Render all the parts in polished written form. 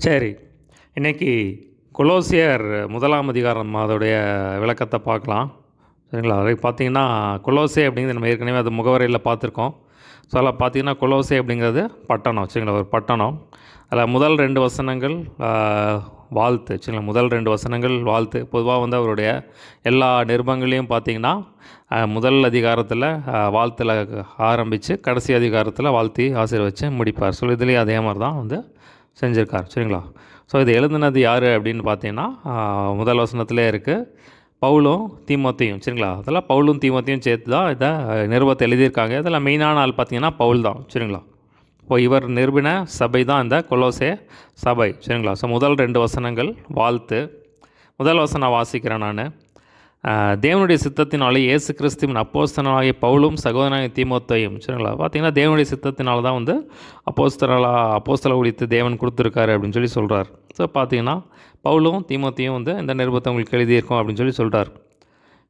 சரி. இன்னைக்கு கொலோசியர் 1ஆம் அதிகாரம் அதோடைய விளக்கத்த பார்க்கலாம். சரிங்களா? அதை பார்த்தீங்கன்னா, கொலோசே அப்படிங்கிறது நம்ம ஏற்கனவே அது முகவரியில பார்த்துருக்கோம். ஸோ அதில பார்த்தீங்கன்னா, கொலோசே அப்படிங்கிறது பட்டணம். சரிங்களா? ஒரு பட்டணம். அதில முதல் 2 வசனங்கள் ஆ வாழ்த்து. சரிங்களா? முதல் 2 வசனங்கள் வாழ்த்து. பொதுவா வந்து அவருடைய எல்லா நிருபங்களையும் பார்த்தீங்கன்னா, முதல் அதிகாரத்தில வாழ்த்துல ஆரம்பிச்சு, கடைசி அதிகாரத்தில வாழ்த்தி ஆசீர்வச்சு முடிப்பார். ஸோ இதுலேயும் அதே மாரி தான் வந்து செஞ்சிருக்கார். சரிங்களா? ஸோ இது எழுதுனது யார் அப்படின்னு பார்த்தீங்கன்னா, முதல் வசனத்திலே இருக்குது. பவுலும் தீமோத்தேயும். சரிங்களா? அதெல்லாம் பவுலும் தீமோத்தேயும் சேர்த்து தான் இதை நிருபத்தை எழுதியிருக்காங்க. இதில் மெயினான ஆள் பார்த்தீங்கன்னா பவுல் தான். சரிங்களா? இப்போ இவர் நிறுவின சபை தான் இந்த கொலோசே சபை. சரிங்களா? ஸோ முதல் 2 வசனங்கள் வாழ்த்து. முதல் வசனம் வாசிக்கிறேன் நான். தேவனுடைய சித்தத்தினாலே இயேசு கிறிஸ்துவின் அப்போஸ்தலனாகிய பவுலும் சகோதரனாகிய தீமோத்தேயும். சரிங்களா? பார்த்தீங்கன்னா தேவனுடைய சித்தத்தினால தான் வந்து அப்போஸ்தல ஊழியத்தை தேவன் கொடுத்துருக்காரு அப்படின்னு சொல்லி சொல்கிறார். ஸோ பார்த்தீங்கன்னா பவுலும் தீமோத்தேயும் வந்து இந்த நிருபத்தை உங்களுக்கு எழுதியிருக்கோம் அப்படின்னு சொல்லி சொல்கிறார்.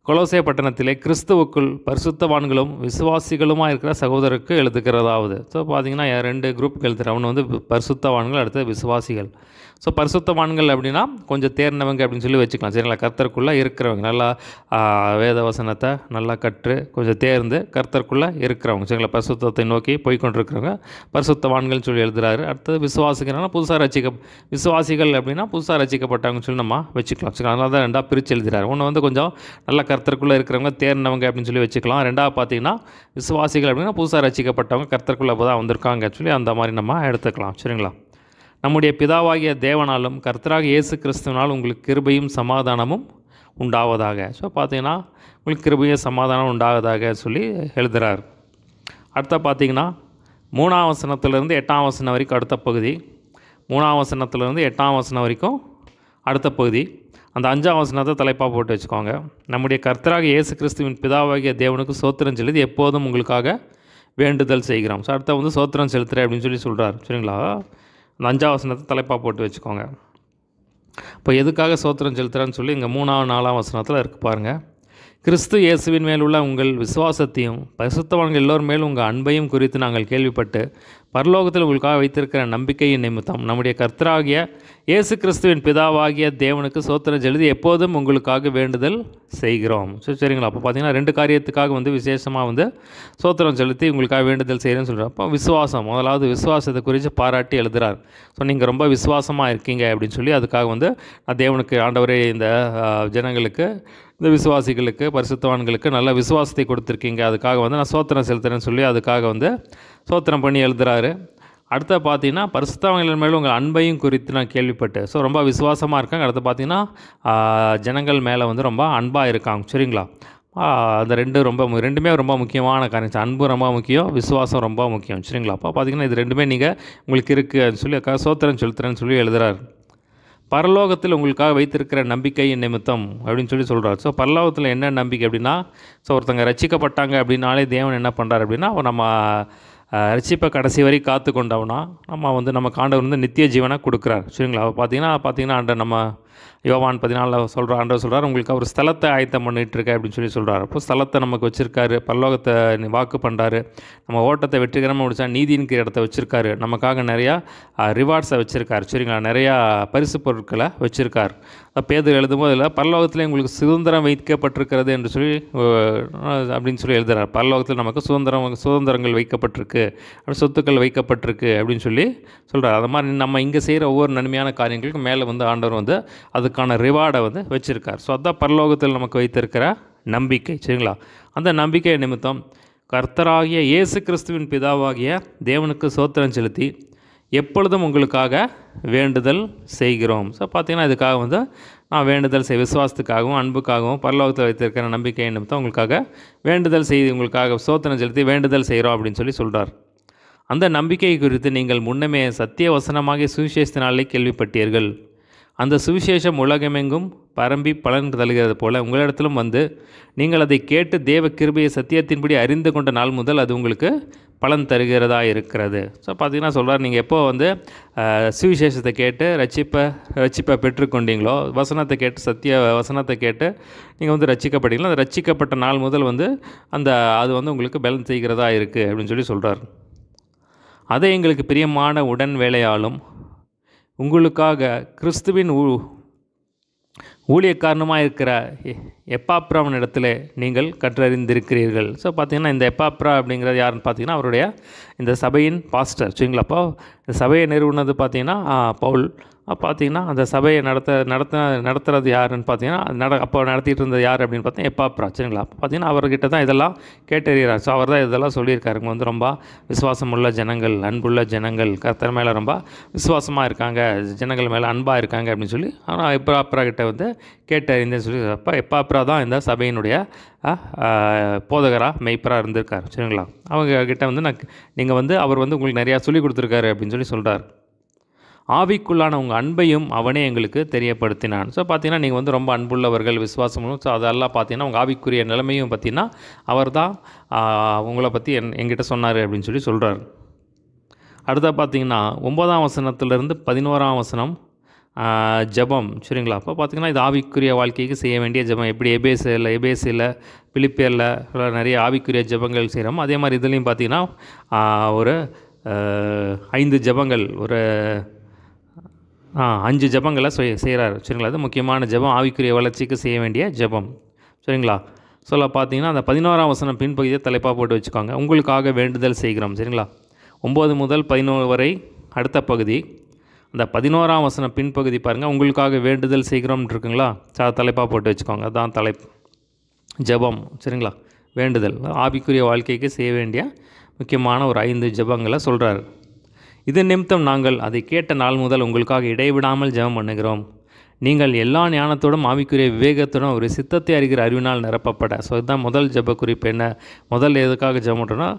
கொலோசே பட்டணத்திலே கிறிஸ்துவுக்குள் பரிசுத்தவான்களும் விசுவாசிகளுமாக இருக்கிற சகோதரருக்கு எழுதுகிறதாவது. ஸோ பார்த்தீங்கன்னா 2 குரூப்புக்கு எழுதுகிற ஒன்று வந்து பரிசுத்தவான்கள், அடுத்தது விசுவாசிகள். ஸோ பரிசுத்தவான்கள் அப்படின்னா கொஞ்சம் தேர்ந்தவங்க அப்படின்னு சொல்லி வச்சுக்கலாம். சரிங்களா? கர்த்தருக்குள்ளே இருக்கிறவங்க, நல்லா வேத வசனத்தை நல்லா கற்று கொஞ்சம் தேர்ந்து கர்த்தருக்குள்ளே இருக்கிறவங்க. சரிங்களா? பரிசுத்தத்தை நோக்கி போய்கொண்டிருக்கிறவங்க பரிசுத்தவான்கள்னு சொல்லி எழுதுகிறாரு. அடுத்தது விசுவாசிகள்னா விசுவாசிகள் அப்படின்னா புதுசாக ரசிக்கப்பட்டவங்கன்னு சொல்லி நம்ம வச்சுக்கலாம். சரிங்களா? அதனால தான் 2ஆக பிரித்து எழுதுகிறார். ஒன்று வந்து கொஞ்சம் நல்லா கர்த்தருக்குள்ளே இருக்கிறவங்க தேர்ந்தவங்க அப்படின்னு சொல்லி வச்சுக்கலாம். 2ஆவது பார்த்தீங்கன்னா விசுவாசிகள் அப்படின்னா புதுசாக ரசிக்கப்பட்டவங்க, கர்த்தருக்குள்ளே இப்போ தான் வந்திருக்காங்க சொல்லி அந்த மாதிரி நம்ம எடுத்துக்கலாம். சரிங்களா? நம்முடைய பிதாவாகிய தேவனாலும் கர்த்தராக இயேசு கிறிஸ்துவினால் உங்களுக்கு கிருபையும் சமாதானமும் உண்டாவதாக. ஸோ பார்த்தீங்கன்னா உங்களுக்கு கிருபையும் சமாதானம் உண்டாவதாக சொல்லி எழுதுகிறார். அடுத்த பார்த்தீங்கன்னா 3ஆம் வசனத்திலிருந்து 8ஆம் வசனம் வரைக்கும் அடுத்த பகுதி, 3ஆம் வசனத்திலிருந்து 8ஆம் வசனம் வரைக்கும் அடுத்த பகுதி. அந்த 5ஆம் வசனத்தை தலைப்பாக போட்டு வச்சுக்கோங்க. நம்முடைய கர்த்தராக இயேசு கிறிஸ்துவின் பிதாவாகிய தேவனுக்கு சோத்திரம் செலுத்தி எப்போதும் உங்களுக்காக வேண்டுதல் செய்கிறோம். ஸோ அடுத்த வந்து சோத்திரம் செலுத்துகிறேன் அப்படின்னு சொல்லி சொல்கிறார். சரிங்களா? அந்த 5ஆம் வசனத்தை தலைப்பாக போட்டு வச்சுக்கோங்க. இப்போ எதுக்காக சோத்திரம் செலுத்துகிறேன்னு சொல்லி இங்கே 3ஆம் 4ஆம் வசனத்தில் இருக்குது பாருங்கள். கிறிஸ்து இயேசுவின் மேல் உள்ள உங்கள் விசுவாசத்தையும் பரிசுத்தவான்கள் எல்லோர் மேலும் உங்கள் அன்பையும் குறித்து நாங்கள் கேள்விப்பட்டு பரலோகத்தில் உங்களுக்காக வைத்திருக்கிற நம்பிக்கையின் நிமித்தம் நம்முடைய கர்த்தராகிய இயேசு கிறிஸ்துவின் பிதாவாகிய தேவனுக்கு சோத்திரம் செலுத்தி எப்போதும் உங்களுக்காக வேண்டுதல் செய்கிறோம். சரிங்களா? அப்போ பார்த்தீங்கன்னா 2 காரியத்துக்காக வந்து விசேஷமாக வந்து சோத்திரம் செலுத்தி உங்களுக்காக வேண்டுதல் செய்கிறேன்னு சொல்கிறார். அப்போ விசுவாசம், முதலாவது விசுவாசத்தை குறித்து பாராட்டி எழுதுகிறார். ஸோ நீங்கள் ரொம்ப விசுவாசமாக இருக்கீங்க அப்படின்னு சொல்லி அதுக்காக வந்து தேவனுக்கு ஆண்டவரே இந்த ஜனங்களுக்கு, இந்த விசுவாசிகளுக்கு, பரிசுத்தவான்களுக்கு நல்ல விசுவாசத்தை கொடுத்துருக்கீங்க, அதுக்காக வந்து நான் சோத்திரம் செலுத்துகிறேன்னு சொல்லி அதுக்காக வந்து சோத்திரம் பண்ணி எழுதுகிறாரு. அடுத்த பார்த்தீங்கன்னா பரிசுத்தவான்கள் மேலும் உங்கள் அன்பையும் குறித்து நான் கேள்விப்பட்டேன். ஸோ ரொம்ப விசுவாசமாக இருக்காங்க. அடுத்து பார்த்தீங்கன்னா ஜனங்கள் மேலே வந்து ரொம்ப அன்பாக இருக்காங்க. சரிங்களா? அந்த 2மே ரொம்ப முக்கியமான காரியம். அன்பு ரொம்ப முக்கியம், விசுவாசம் ரொம்ப முக்கியம். சரிங்களா? அப்போ பார்த்தீங்கன்னா இது 2மே உங்களுக்கு இருக்குது சொல்லி அதுக்காக சோத்திரம் செலுத்துகிறேன்னு சொல்லி எழுதுகிறார். பரலோகத்தில் உங்களுக்காக வைத்திருக்கிற நம்பிக்கையின் நிமித்தம் அப்படின்னு சொல்லி சொல்கிறார். ஸோ பரலோகத்தில் என்ன நம்பிக்கை அப்படின்னா, ஸோ ஒருத்தங்க ரட்சிக்கப்பட்டாங்க அப்படின்னாலே தேவன் என்ன பண்ணுறார் அப்படின்னா, நம்ம ரட்சிப்பை கடைசி வரை காத்து கொண்டவனா நம்ம வந்து நமக்கு ஆண்டவர் வந்து நித்திய ஜீவனை கொடுக்குறார். சரிங்களா? பார்த்தீங்கன்னா ஆண்டவர் நம்ம யோவான் 14 சொல்கிற ஆண்டவர் சொல்கிறார், உங்களுக்கு அவர் ஸ்தலத்தை ஆயத்தம் பண்ணிகிட்ருக்க அப்படின்னு சொல்லி சொல்கிறார். அப்போ ஸ்தலத்தை நமக்கு வச்சுருக்காரு, பரலோகத்தை வாக்கு பண்ணுறாரு. நம்ம ஓட்டத்தை வெற்றிகரமாக முடிச்சா நீதியின் இடத்த வச்சுருக்காரு, நமக்காக நிறையா ரிவார்ட்ஸை வச்சுருக்காரு. சரிங்களா? நிறையா பரிசு பொருட்களை வச்சுருக்கார். பேதுரு எழுதும்போது இல்லை, பரலோகத்தில் உங்களுக்கு சுதந்திரம் வைக்கப்பட்டிருக்கிறது என்று சொல்லி அப்படின்னு சொல்லி எழுதுகிறார். பரலோகத்தில் நமக்கு சுதந்திரங்கள் வைக்கப்பட்டிருக்கு, சொத்துக்கள் வைக்கப்பட்டிருக்கு அப்படின்னு சொல்லி சொல்கிறார். அது மாதிரி நம்ம இங்கே செய்கிற ஒவ்வொரு நன்மையான காரியங்களுக்கும் மேலே வந்து ஆண்டவர் வந்து அதுக்கான ரிவார்டை வந்து வச்சுருக்கார். ஸோ அதுதான் பரலோகத்தில் நமக்கு வைத்திருக்கிற நம்பிக்கை. சரிங்களா? அந்த நம்பிக்கை நிமித்தம் கர்த்தராகிய இயேசு கிறிஸ்துவின் பிதாவாகிய தேவனுக்கு சோத்திரம் செலுத்தி எப்பொழுதும் உங்களுக்காக வேண்டுதல் செய்கிறோம். ஸோ பார்த்தீங்கன்னா இதுக்காக வந்து நான் வேண்டுதல் விசுவாசத்துக்காகவும் அன்புக்காகவும் பரலோகத்தில் வைத்திருக்கிற நம்பிக்கை நிமித்தம் உங்களுக்காக வேண்டுதல் உங்களுக்காக சோத்திரம் செலுத்தி வேண்டுதல் செய்கிறோம் அப்படின்னு சொல்லி சொல்கிறார். அந்த நம்பிக்கை குறித்து நீங்கள் முன்னமே சத்திய வசனமாகிய சுவிசேஷத்தினாலே கேள்விப்பட்டீர்கள். அந்த சுவிசேஷம் உலகமெங்கும் பரம்பி பலன் தருகிறது போல உங்களிடத்திலும் வந்து நீங்கள் அதை கேட்டு தேவ கிருபையை சத்தியத்தின்படி அறிந்து கொண்ட நாள் முதல் அது உங்களுக்கு பலன் தருகிறதா இருக்கிறது. ஸோ பார்த்தீங்கன்னா சொல்கிறார், நீங்கள் எப்போ வந்து சுவிசேஷத்தை கேட்டு ரட்சிப்பை பெற்றுக்கொண்டீங்களோ, வசனத்தை கேட்டு சத்திய வசனத்தை கேட்டு நீங்கள் வந்து ரட்சிக்கப்பட்டீங்களோ, அந்த ரட்சிக்கப்பட்ட நாள் முதல் வந்து அது வந்து உங்களுக்கு பலன் செய்கிறதா இருக்குது அப்படின்னு சொல்லி சொல்கிறார். அதை எங்களுக்கு பிரியமான உடன் வேலையாலும் உங்களுக்காக கிறிஸ்துவின் ஊழியக்காரனமாக இருக்கிற எப்பாப்ராவின் இடத்துல நீங்கள் கற்றறிந்திருக்கிறீர்கள். ஸோ பார்த்தீங்கன்னா இந்த எப்பாப்ரா அப்படிங்கிறது யாருன்னு பார்த்தீங்கன்னா அவருடைய இந்த சபையின் பாஸ்டர். சரிங்களா? அப்போ இந்த சபையை நிறுவனது பார்த்தீங்கன்னா பவுல். பார்த்தீங்கன்னா அந்த சபையை நடத்துறது யாருன்னு பார்த்தீங்கன்னா அப்போ நடத்திட்டு இருந்தது யார் அப்படின்னு பார்த்தீங்கன்னா எப்பாப்ரா. சரிங்களா? அப்போ பார்த்தீங்கன்னா அவர்கிட்ட தான் இதெல்லாம் கேட்டறிகிறார். ஸோ அவர் தான் இதெல்லாம் சொல்லியிருக்காரு. இவங்க வந்து ரொம்ப விசுவாசமுள்ள ஜனங்கள், அன்புள்ள ஜனங்கள், கர்த்தர் மேலே ரொம்ப விசுவாசமாக இருக்காங்க, ஜனங்கள் மேலே அன்பாக இருக்காங்க அப்படின்னு சொல்லி ஆனால் எப்பாப்ரா கிட்ட வந்து கேட்டறிந்தேன்னு சொல்லி அப்போ எப்பாப்ரா தான் இந்த சபையினுடைய போதகராக மெய்ப்பராக இருந்திருக்கார். சரிங்களா? அவங்க கிட்ட வந்து நீங்கள் வந்து அவர் வந்து உங்களுக்கு நிறையா சொல்லி கொடுத்துருக்காரு அப்படின்னு சொல்லி சொல்கிறார். ஆவிக்குள்ளான உங்கள் அன்பையும் அவனே எங்களுக்கு தெரியப்படுத்தினான். ஸோ பார்த்தீங்கன்னா நீங்கள் வந்து ரொம்ப அன்புள்ளவர்கள், விசுவாசமும். ஸோ அதெல்லாம் பார்த்தீங்கன்னா உங்கள் ஆவிக்குரிய நிலைமையும் பார்த்தீங்கன்னா அவர் தான் உங்களை பற்றி என்கிட்ட சொன்னார் அப்படின்னு சொல்லி சொல்கிறார். அடுத்த பார்த்தீங்கன்னா 9ஆம் வசனத்திலிருந்து 11ஆம் வசனம் ஜெபம். சரிங்களா? அப்போ பார்த்தீங்கன்னா இது ஆவிக்குரிய வாழ்க்கைக்கு செய்ய வேண்டிய ஜெபம். எப்படி எபேசில் பிலிப்பியரில் நிறைய ஆவிக்குரிய ஜெபங்கள் செய்கிறோம், அதே மாதிரி இதுலேயும் பார்த்தீங்கன்னா ஒரு 5 ஜெபங்கள், ஒரு 5 ஜெபங்களை செய்கிறார். சரிங்களா? அது முக்கியமான ஜெபம், ஆவிக்குரிய வளர்ச்சிக்கு செய்ய வேண்டிய ஜெபம். சரிங்களா? சொல்ல பார்த்தீங்கன்னா அந்த 11ஆம் வசனம் பின்பகுதியை தலைப்பாக போட்டு வச்சுக்கோங்க. உங்களுக்காக வேண்டுதல் செய்கிறோம். சரிங்களா? 9 முதல் 11 வரை அடுத்த பகுதி. அந்த 11ஆம் வசனம் பின்பகுதி பாருங்கள், உங்களுக்காக வேண்டுதல் செய்கிறோம் இருக்குங்களா? தலைப்பாக போட்டு வச்சுக்கோங்க. அதுதான் தலைப்பு, ஜெபம். சரிங்களா? வேண்டுதல் ஆவிக்குரிய வாழ்க்கைக்கு செய்ய வேண்டிய முக்கியமான ஒரு 5 ஜெபங்களை சொல்கிறார். இது நிமித்தம் நாங்கள் அதை கேட்ட நாள் முதல் உங்களுக்காக இடைவிடாமல் ஜெபம் பண்ணுகிறோம். நீங்கள் எல்லா ஞானத்தோடும் ஆவிக்குரிய விவேகத்தோடும் ஒரு சித்தத்தை அறிகிற அறிவினால் நிரப்பப்பட. ஸோ இதுதான் முதல் ஜெப குறிப்பு. என்ன முதல் எதுக்காக ஜெபம் பண்ணுறோன்னா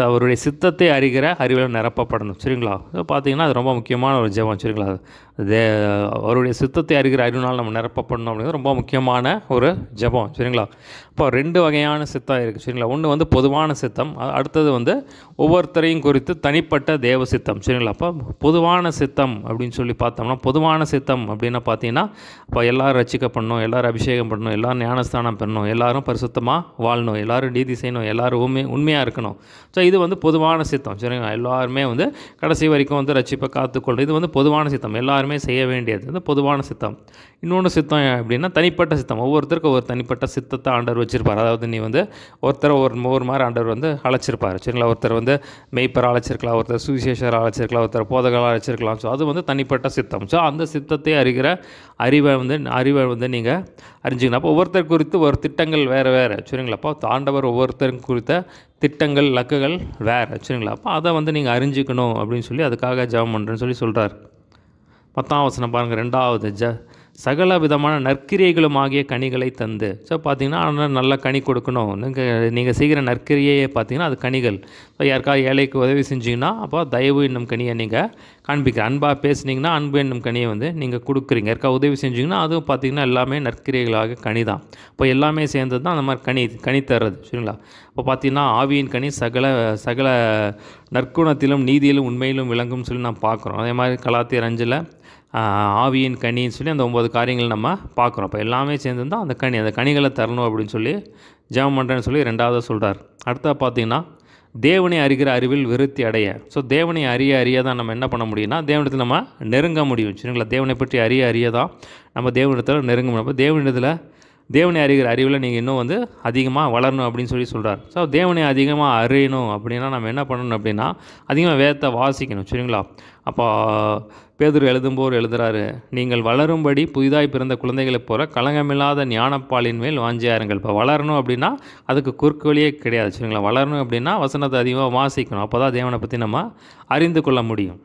அவருடைய சித்தத்தை அறிகிற அறிவில் நிரப்பப்படணும். சரிங்களா? ஸோ பார்த்தீங்கன்னா அது ரொம்ப முக்கியமான ஒரு ஜெபம். சரிங்களா? அவருடைய சித்தத்தை அறிகிற அறிவினால் நம்ம நிரப்பப்படணும் அப்படிங்கிறது ரொம்ப முக்கியமான ஒரு ஜெபம். சரிங்களா? இப்போ 2 வகையான சித்தம் இருக்குது. சரிங்களா? ஒன்று வந்து பொதுவான சித்தம், அடுத்தது வந்து ஒவ்வொருத்தரையும் குறித்து தனிப்பட்ட தேவ சித்தம். சரிங்களா? அப்போ பொதுவான சித்தம் அப்படின்னு சொல்லி பார்த்தோம்னா, பொதுவான சித்தம் அப்படின்னா பார்த்தீங்கன்னா இப்போ எல்லோரும் ரட்சிக்கப்படணும், எல்லோரும் அபிஷேகம் பண்ணணும், எல்லோரும் ஞானஸ்தானம் பண்ணணும், எல்லோரும் பரிசுத்தமாக வாழணும், எல்லோரும் நீதி செய்யணும், எல்லோரும் உண்மையாக இருக்கணும். ஸோ இது வந்து பொதுவான சித்தம். சரிங்களா? எல்லாருமே வந்து கடைசி வரைக்கும் வந்து ரட்சிப்பை காத்துக்கொள்ளும். இது வந்து பொதுவான சித்தம், எல்லாருமே செய்ய வேண்டியது வந்து பொதுவான சித்தம். இன்னொன்று சித்தம் அப்படின்னா தனிப்பட்ட சித்தம். ஒவ்வொருத்தருக்கும் ஒரு தனிப்பட்ட சித்தத்தை ஆண்டவர் வச்சுருப்பார். அதாவது நீ வந்து ஒருத்தர் ஒவ்வொரு மாதிரி ஆண்டவர் வந்து அழைச்சிருப்பார். சரிங்களா? ஒருத்தர் வந்து மெய்ப்பரை அழைச்சிருக்கலாம், ஒருத்தர் சுவிசேஷரை அழைச்சிருக்கலாம், ஒருத்தர் போதகராக அழைச்சிருக்கலாம். ஸோ அது வந்து தனிப்பட்ட சித்தம். ஸோ அந்த சித்தத்தை அறிகிற அறிவை வந்து நீங்கள் அறிஞ்சிக்கணும். அப்போ ஒவ்வொருத்தர் குறித்து ஒரு திட்டங்கள் வேறு. சரிங்களா? அப்போ ஆண்டவர் ஒவ்வொருத்தருக்கு குறித்த திட்டங்கள், இலக்குகள் வேறு. சரிங்களா? அப்போ அதை வந்து நீங்கள் அறிஞ்சிக்கணும் அப்படின்னு சொல்லி அதுக்காக ஜெபம் பண்ணுறேன்னு சொல்லி சொல்கிறார். 10ஆம் வசனம் பாருங்கள். 2வது சகல விதமான நற்கிரியைகளும் ஆகிய கனிகளை தந்து. ஸோ பார்த்தீங்கன்னா நல்ல கனி கொடுக்கணும். நீங்கள் செய்கிற நற்கிரியையை பார்த்தீங்கன்னா அது கனிகள். இப்போ யாருக்காவது ஏழைக்கு உதவி செஞ்சிங்கன்னா அப்போ தயவு என்னும் கனியை நீங்கள் காண்பிக்கிற, அன்பாக பேசுனீங்கன்னா அன்பு என்னும் கனியை வந்து நீங்கள் கொடுக்குறீங்க. யாருக்காவது உதவி செஞ்சிங்கன்னா அதுவும் பார்த்தீங்கன்னா எல்லாமே நற்கிரியைகளாக கனி தான். இப்போ எல்லாமே சேர்ந்தது தான் அந்த மாதிரி கனி தர்றது. சரிங்களா? இப்போ பார்த்தீங்கன்னா ஆவியின் கனி சகல நற்குணத்திலும் நீதியிலும் உண்மையிலும் விளங்கும்னு சொல்லி நான் பார்க்குறோம். அதே மாதிரி கலாத்தியர் 5 ஆவியின் கனின்னு சொல்லி அந்த 9 காரியங்கள் நம்ம பார்க்குறோம். அப்போ எல்லாமே சேர்ந்து தான் அந்த கனிகளை தரணும் அப்படின்னு சொல்லி ஜெபம் பண்ணுறேன்னு சொல்லி 2வது சொல்கிறார். அடுத்தது பார்த்தீங்கன்னா தேவனை அறிகிற அறிவில் விருத்தி அடைய. ஸோ தேவனை அறிய தான் நம்ம என்ன பண்ண முடியும்னா தேவனிடத்தில் நம்ம நெருங்க முடியும். சரிங்களா? தேவனை பற்றி அறிய தான் நம்ம தேவனிடத்தில் நெருங்க முடியும். அப்போ தேவனை அறிகிற அறிவில் நீங்கள் இன்னும் வந்து அதிகமாக வளரணும் அப்படின்னு சொல்லி சொல்கிறார். ஸோ தேவனை அதிகமாக அறியணும் அப்படின்னா நம்ம என்ன பண்ணணும் அப்படின்னா அதிகமாக வேதத்தை வாசிக்கணும். சரிங்களா? அப்போ பேதுரு எழுதுகிறாரு, நீங்கள் வளரும்படி புதிதாய் பிறந்த குழந்தைகளைப் போல களங்கமில்லாத ஞானப்பாலின் மேல் வாஞ்சியாருங்கள். இப்போ வளரணும் அப்படின்னா அதுக்கு குறுக்கு வழியே கிடையாது. சரிங்களா? வளரணும் அப்படின்னா வசனத்தை அதிகமாக வாசிக்கணும். அப்போ தான் தேவனை பற்றி நம்ம அறிந்து கொள்ள முடியும்.